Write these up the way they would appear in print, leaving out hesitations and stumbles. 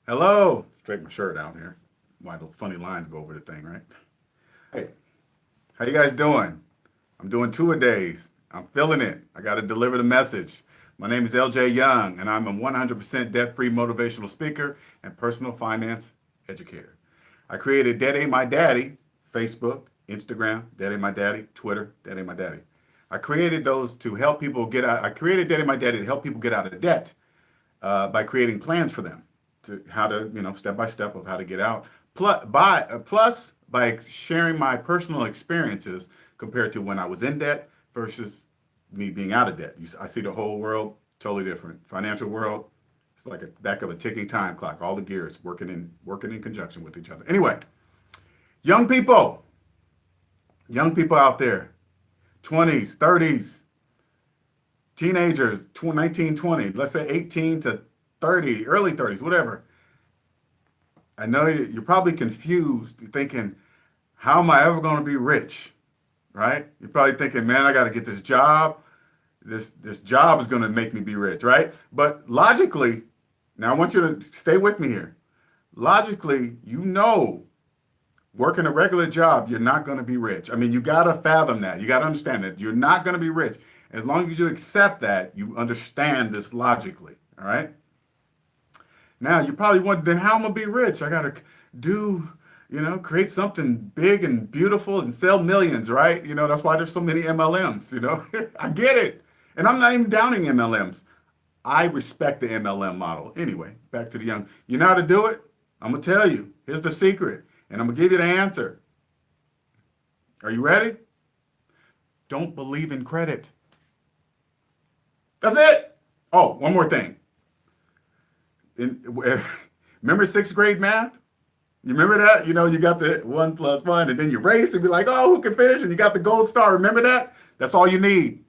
Hello. Straighten my shirt out here. Why the funny lines go over the thing, right? Hey, how you guys doing? I'm doing two-a-days. I'm feeling it. I got to deliver the message. My name is LJ Young, and I'm a 100% debt-free motivational speaker and personal finance educator. I created Debt Ain't My Daddy, Facebook, Instagram, Debt Ain't My Daddy, Twitter, Debt Ain't My Daddy. I created those to help people get out. I created Debt Ain't My Daddy to help people get out of debt by creating plans for them to how to, step by step of how to get out. Plus, by sharing my personal experiences compared to when I was in debt versus me being out of debt. I see the whole world totally different. Financial world, it's like a back of a ticking time clock. All the gears working in conjunction with each other. Anyway, young people, young people out there, 20s, 30s, teenagers, 19, 20, let's say 18 to 30, early 30s, whatever. I know you're probably confused, thinking, how am I ever going to be rich? Right? You're probably thinking, man, I got to get this job. This job is going to make me be rich, right? But logically, now I want you to stay with me here. Logically, working a regular job, you're not going to be rich. I mean, you got to fathom that. You got to understand that you're not going to be rich. As long as you accept that, you understand this logically, all right? Now, you probably want, then how am I going to be rich? I got to do, create something big and beautiful and sell millions, right? That's why there's so many MLMs. I get it. And I'm not even downing MLMs. I respect the MLM model. Anyway, back to the young. You know how to do it? I'm going to tell you. Here's the secret. And I'm going to give you the answer. Are you ready? Don't believe in credit. That's it. Oh, one more thing. Remember sixth grade math? You remember that? You got the 1 plus 1, and then you race and be like, oh, who can finish? And you got the gold star. Remember that? That's all you need.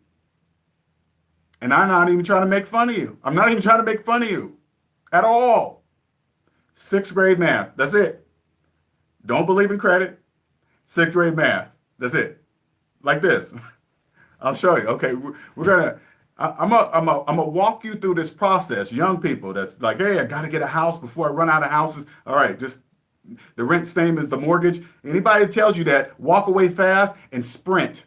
And I'm not even trying to make fun of you. I'm not even trying to make fun of you at all. Sixth grade math. That's it. Don't believe in credit. Sixth grade math. That's it. Like this. I'll show you. Okay, we're gonna. I'm gonna walk you through this process, young people. That's like, hey, I gotta get a house before I run out of houses. All right, just the rent same as the mortgage. Anybody that tells you that, walk away fast and sprint.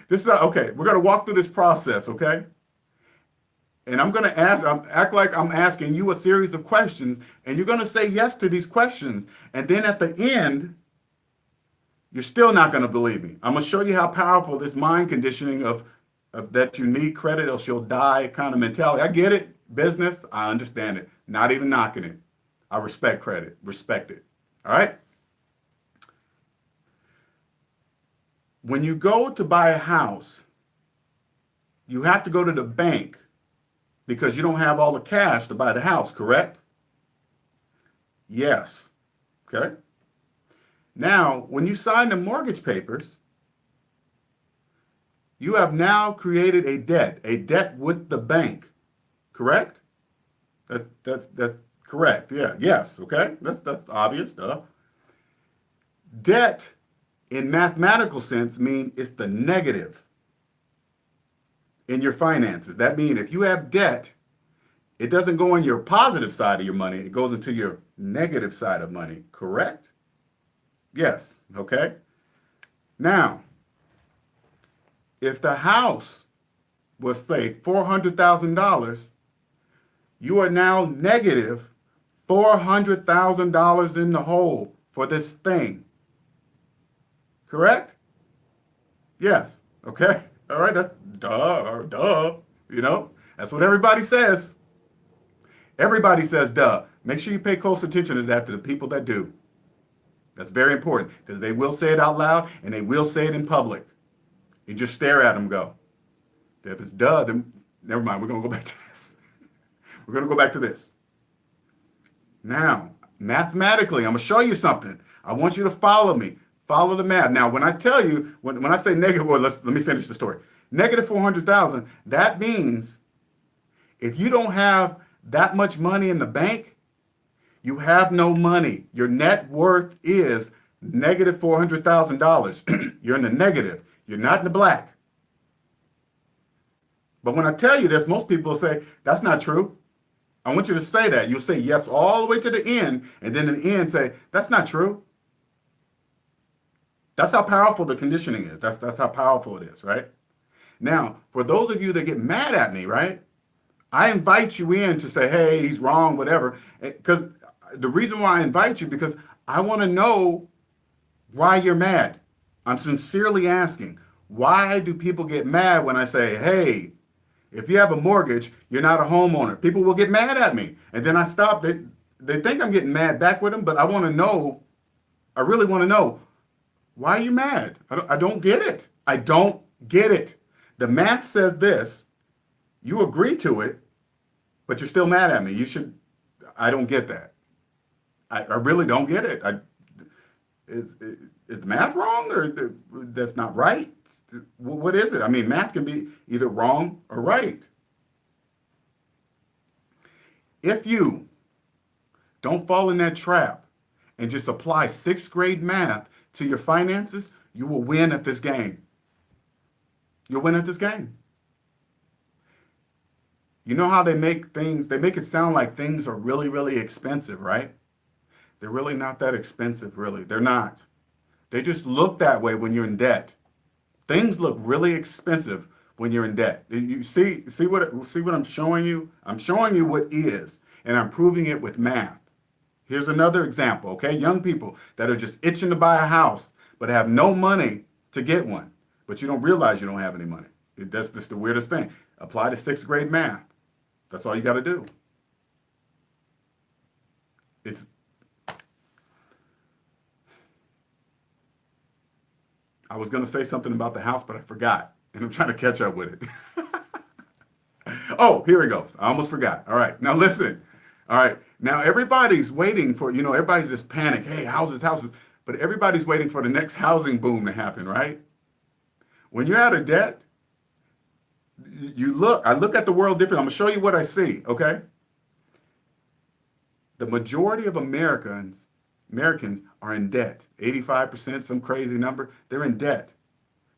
This is okay. We're gonna walk through this process, okay? And I'm gonna act like I'm asking you a series of questions, and you're gonna say yes to these questions, and then at the end you're still not going to believe me. I'm going to show you how powerful this mind conditioning of that you need credit or she'll die kind of mentality. I get it. Business, I understand it. Not even knocking it. I respect credit. Respect it. All right? When you go to buy a house, you have to go to the bank because you don't have all the cash to buy the house, correct? Yes. Okay? Now, when you sign the mortgage papers, you have now created a debt with the bank, correct? That's correct. Yeah, yes, okay? That's obvious, duh. Debt in mathematical sense means it's the negative in your finances. That means if you have debt, it doesn't go on your positive side of your money, it goes into your negative side of money, correct? Yes, okay? Now, if the house was, say, $400,000, you are now negative $400,000 in the hole for this thing. Correct? Yes, okay? All right, that's duh. That's what everybody says. Everybody says duh. Make sure you pay close attention to that, to the people that do. That's very important because they will say it out loud and they will say it in public. You just stare at them and go. If it's duh, then never mind. We're going to go back to this. We're going to go back to this. Now, mathematically, I'm going to show you something. I want you to follow me. Follow the math. Now, when I tell you, when I say negative, well, let me finish the story. Negative 400,000, that means if you don't have that much money in the bank, you have no money. Your net worth is negative $400,000. You're in the negative. You're not in the black. But when I tell you this, most people say, that's not true. I want you to say that. You'll say yes all the way to the end, and then in the end say, that's not true. That's how powerful the conditioning is. That's how powerful it is, right? Now, for those of you that get mad at me, right? I invite you in to say, hey, he's wrong, whatever. Because the reason why I invite you, because I want to know why you're mad. I'm sincerely asking, why do people get mad when I say, hey, if you have a mortgage, you're not a homeowner? People will get mad at me. And then I stop. They think I'm getting mad back with them, but I want to know, I really want to know, why are you mad? I don't get it. I don't get it. The math says this. You agree to it, but you're still mad at me. I don't get that. I really don't get it. Is the math wrong or that's not right? What is it? I mean, math can be either wrong or right. If you don't fall in that trap and just apply sixth grade math to your finances, you will win at this game. You'll win at this game. You know how they make it sound like things are really, really expensive, right? They're really not that expensive, really. They're not. They just look that way when you're in debt. Things look really expensive when you're in debt. You see what I'm showing you? I'm showing you what is, and I'm proving it with math. Here's another example, okay? Young people that are just itching to buy a house, but have no money to get one. But you don't realize you don't have any money. That's just the weirdest thing. Apply the sixth grade math. That's all you got to do. I was going to say something about the house, but I forgot. And I'm trying to catch up with it. Oh, here it goes. I almost forgot. All right. Now listen. All right. Now everybody's waiting for, everybody's just panic. Hey, houses. But everybody's waiting for the next housing boom to happen, right? When you're out of debt, I look at the world differently. I'm going to show you what I see, okay? The majority of Americans are in debt. 85%, some crazy number, they're in debt.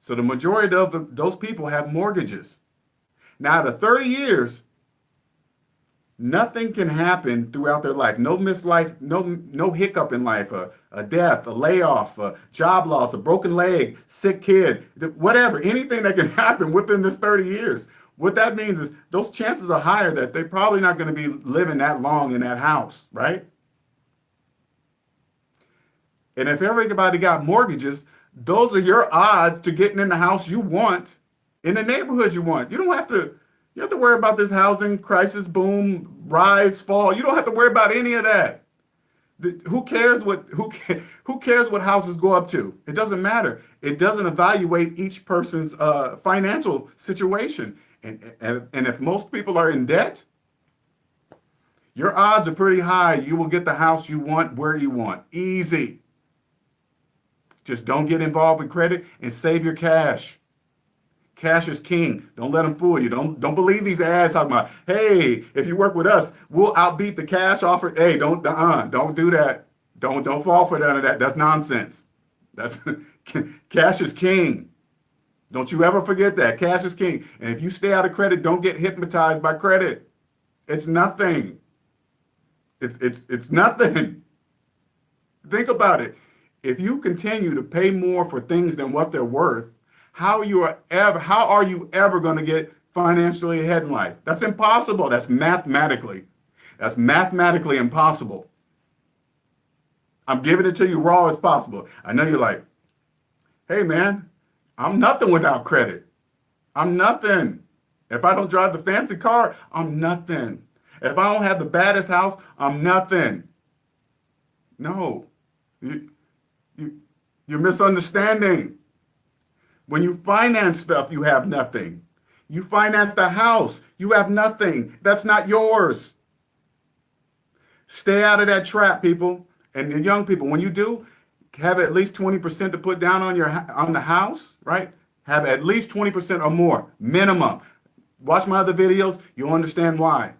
So the majority of those people have mortgages. Now, the 30 years, nothing can happen throughout their life. No missed life, no hiccup in life, a death, a layoff, a job loss, a broken leg, sick kid, whatever, anything that can happen within this 30 years. What that means is those chances are higher that they're probably not going to be living that long in that house, right? And if everybody got mortgages, those are your odds to getting in the house you want, in the neighborhood you want. You have to worry about this housing crisis, boom, rise, fall. You don't have to worry about any of that. Who cares what houses go up to? It doesn't matter. It doesn't evaluate each person's financial situation. And if most people are in debt, your odds are pretty high. You will get the house you want where you want. Easy. Just don't get involved with credit and save your cash. Cash is king. Don't let them fool you. Don't believe these ads talking about, hey, if you work with us, we'll outbeat the cash offer. Hey, don't do that. Don't fall for none of that. That's nonsense. That's cash is king. Don't you ever forget that. Cash is king. And if you stay out of credit, don't get hypnotized by credit. It's nothing. It's nothing. Think about it. If you continue to pay more for things than what they're worth, how are you ever going to get financially ahead in life? That's impossible. That's mathematically impossible. I'm giving it to you raw as possible. I know you're like, hey man, I'm nothing without credit. I'm nothing. If I don't drive the fancy car, I'm nothing. If I don't have the baddest house, I'm nothing. No, you're misunderstanding. When you finance stuff, you have nothing. You finance the house, you have nothing. That's not yours. Stay out of that trap, people. And the young people, when you do, have at least 20% to put down on the house, right? Have at least 20% or more, minimum. Watch my other videos, you'll understand why.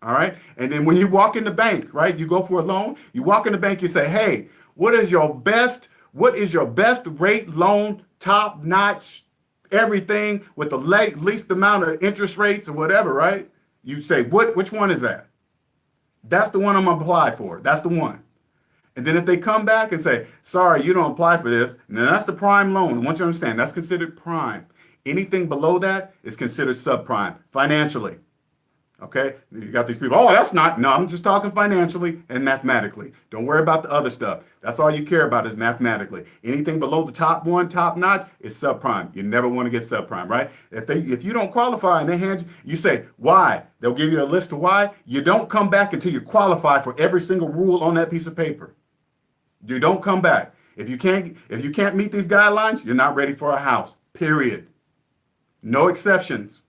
All right? And then when you walk in the bank, right? You go for a loan, you walk in the bank, you say, hey, what is your best rate loan, top notch, everything with the least amount of interest rates or whatever, right? You say, which one is that? That's the one I'm gonna apply for. That's the one. And then if they come back and say, sorry, you don't apply for this, then that's the prime loan. I want you to understand, that's considered prime. Anything below that is considered subprime financially. Okay? You got these people, oh, that's not. No, I'm just talking financially and mathematically. Don't worry about the other stuff. That's all you care about is mathematically. Anything below the top one, top notch, is subprime. You never want to get subprime, right? If you don't qualify and they hand you say, why? They'll give you a list of why. You don't come back until you qualify for every single rule on that piece of paper. You don't come back. If you can't meet these guidelines, you're not ready for a house. Period. No exceptions.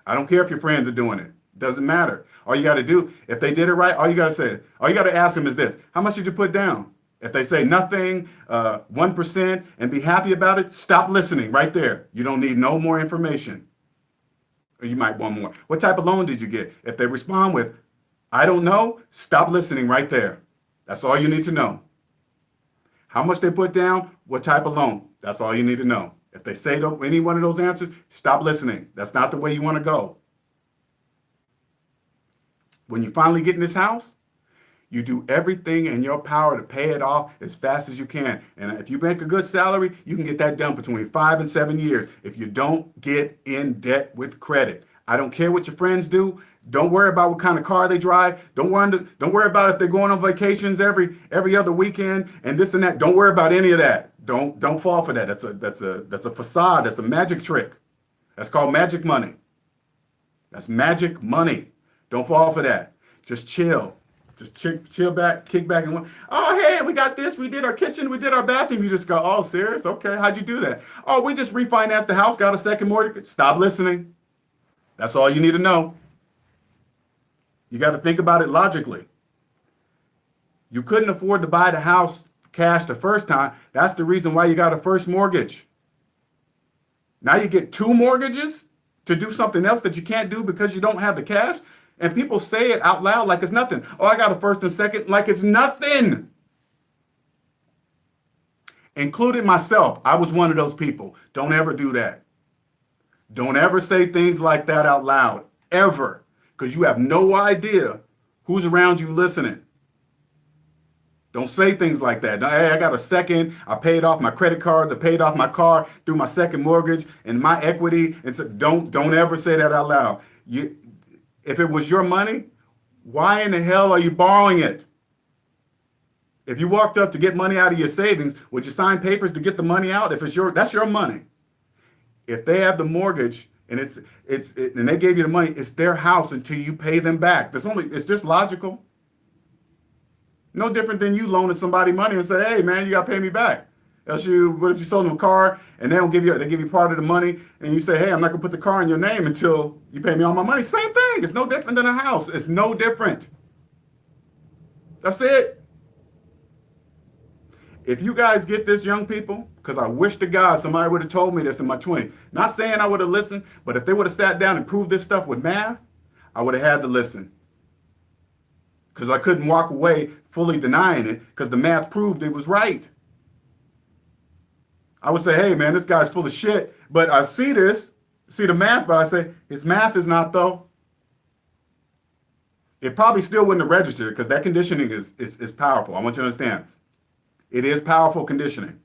I don't care if your friends are doing it. Doesn't matter. All you got to do, if they did it right, all you got to ask them is this: how much did you put down? If they say nothing, 1%, and be happy about it, stop listening right there. You don't need no more information. Or you might want more. What type of loan did you get? If they respond with, I don't know, stop listening right there. That's all you need to know. How much they put down, what type of loan. That's all you need to know. If they say any one of those answers, stop listening. That's not the way you want to go. When you finally get in this house, you do everything in your power to pay it off as fast as you can. And if you make a good salary, you can get that done between 5 and 7 years if you don't get in debt with credit. I don't care what your friends do. Don't worry about what kind of car they drive. Don't worry about if they're going on vacations every other weekend and this and that. Don't worry about any of that. Don't fall for that. That's a facade. That's a magic trick. That's called magic money. That's magic money. Don't fall for that. Just chill. Just chill back, kick back, and oh, hey, we got this. We did our kitchen. We did our bathroom. You just go, oh, serious? Okay, how'd you do that? Oh, we just refinanced the house, got a second mortgage. Stop listening. That's all you need to know. You got to think about it logically. You couldn't afford to buy the house cash the first time. That's the reason why you got a first mortgage. Now you get 2 mortgages to do something else that you can't do because you don't have the cash. And people say it out loud like it's nothing. Oh, I got a first and second like it's nothing. Including myself. I was one of those people. Don't ever do that. Don't ever say things like that out loud. Ever. Because you have no idea who's around you listening. Don't say things like that. Hey, I got a second. I paid off my credit cards. I paid off my car through my second mortgage and my equity. And so don't ever say that out loud. If it was your money, why in the hell are you borrowing it? If you walked up to get money out of your savings, would you sign papers to get the money out? If that's your money. If they have the mortgage and and they gave you the money, it's their house until you pay them back. It's just logical. No different than you loaning somebody money and say, hey man, you gotta pay me back. What if you sold them a car and they give you part of the money and you say, hey, I'm not gonna put the car in your name until you pay me all my money. Same thing. It's no different than a house. It's no different. That's it. If you guys get this, young people, because I wish to God somebody would have told me this in my 20s. Not saying I would have listened, but if they would have sat down and proved this stuff with math, I would have had to listen. Because I couldn't walk away fully denying it because the math proved it was right. I would say, hey, man, this guy's full of shit. But I see the math, but I say, his math is not, though. It probably still wouldn't have registered because that conditioning is powerful. I want you to understand. It is powerful conditioning.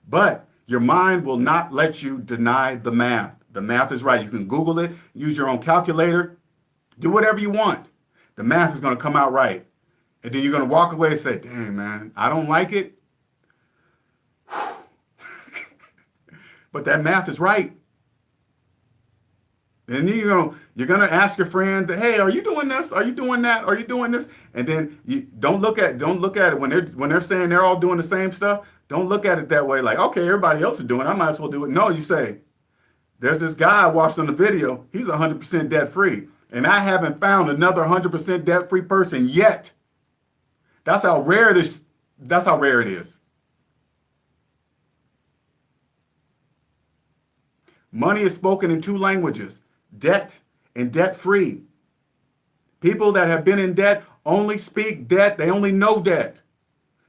But your mind will not let you deny the math. The math is right. You can Google it, use your own calculator, do whatever you want. The math is going to come out right. And then you're going to walk away and say, dang, man, I don't like it. But that math is right. And then you're gonna ask your friends, hey, are you doing this? Are you doing that? Are you doing this? And then you don't look at it when they're saying they're all doing the same stuff. Don't look at it that way, like, okay, everybody else is doing it, I might as well do it. No, you say, there's this guy I watched on the video, he's 100% debt free. And I haven't found another 100% debt free person yet. That's how rare it is. Money is spoken in 2 languages, debt and debt-free. People that have been in debt only speak debt. They only know debt.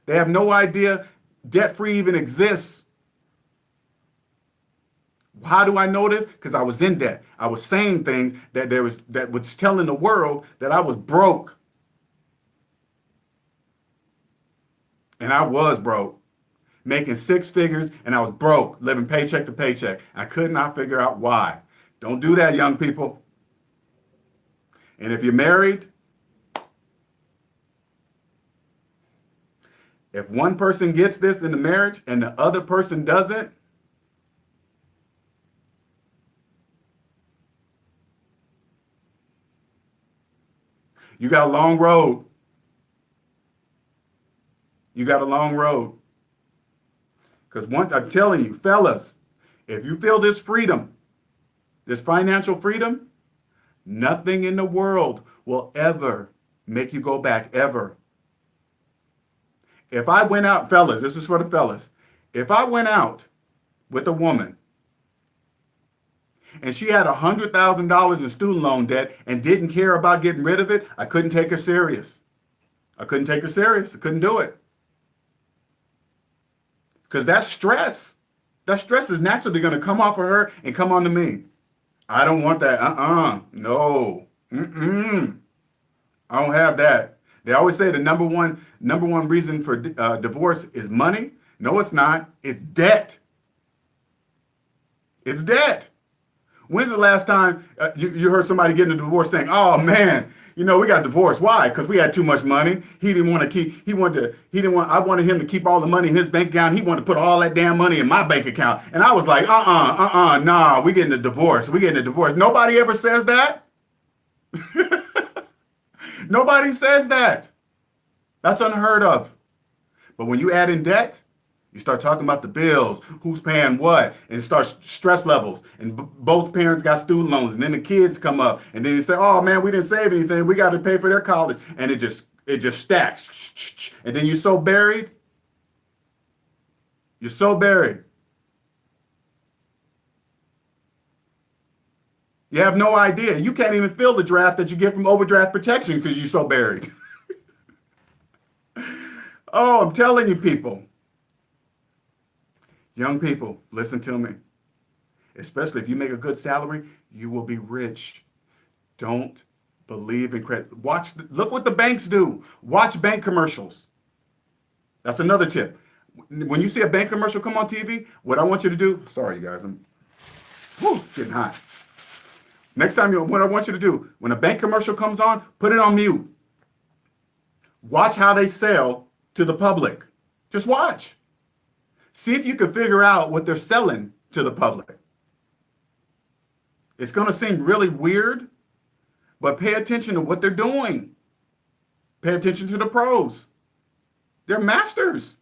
They have no idea debt-free even exists. How do I know this? Because I was in debt. I was saying things that was telling the world that I was broke. And I was broke. Making six figures, and I was broke, living paycheck to paycheck. I could not figure out why. Don't do that, young people. And if you're married, if one person gets this in the marriage and the other person doesn't, you got a long road. You got a long road. Because once I'm telling you, fellas, if you feel this freedom, this financial freedom, nothing in the world will ever make you go back, ever. If I went out, fellas, this is for the fellas. If I went out with a woman and she had $100,000 in student loan debt and didn't care about getting rid of it, I couldn't take her serious. I couldn't take her serious. I couldn't do it. Because that stress is naturally going to come off of her and come onto me. I don't want that. No. I don't have that. They always say the number one reason for divorce is money. No, it's not. It's debt. It's debt. When's the last time you heard somebody getting a divorce saying, "Oh man, we got divorced. Why? Because we had too much money. He didn't want to keep. I wanted him to keep all the money in his bank account. He wanted to put all that damn money in my bank account." And I was like, nah, we getting a divorce. We getting a divorce. Nobody ever says that. Nobody says that. That's unheard of. But when you add in debt, you start talking about the bills, who's paying what, and it starts stress levels. And both parents got student loans, and then the kids come up, and then you say, "Oh man, we didn't save anything. We got to pay for their college," and it just stacks. And then you're so buried. You're so buried. You have no idea. You can't even feel the draft that you get from overdraft protection because you're so buried. Oh, I'm telling you, people. Young people, listen to me. Especially if you make a good salary, you will be rich. Don't believe in credit. Look what the banks do. Watch bank commercials. That's another tip. When you see a bank commercial come on TV, what I want you to do, sorry you guys, it's getting hot. Next time, what I want you to do, when a bank commercial comes on, put it on mute. Watch how they sell to the public. Just watch. See if you can figure out what they're selling to the public. It's going to seem really weird, but pay attention to what they're doing. Pay attention to the pros. They're masters.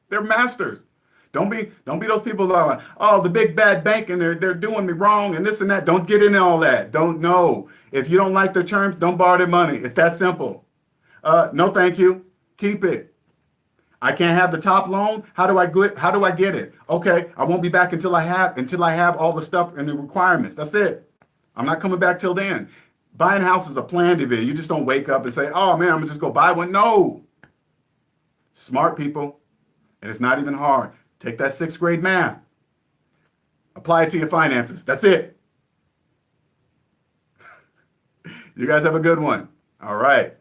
They're masters. Don't be those people that are like, "Oh, the big bad bank and they're doing me wrong and this and that." Don't get into all that. Don't know. If you don't like their terms, don't borrow their money. It's that simple. No, thank you. Keep it. I can't have the top loan. How do I get it? Okay, I won't be back until I have all the stuff and the requirements. That's it. I'm not coming back till then. Buying a house is a planned event. You just don't wake up and say, "Oh man, I'm gonna just go buy one." No. Smart people, and it's not even hard. Take that 6th grade math. Apply it to your finances. That's it. You guys have a good one. All right.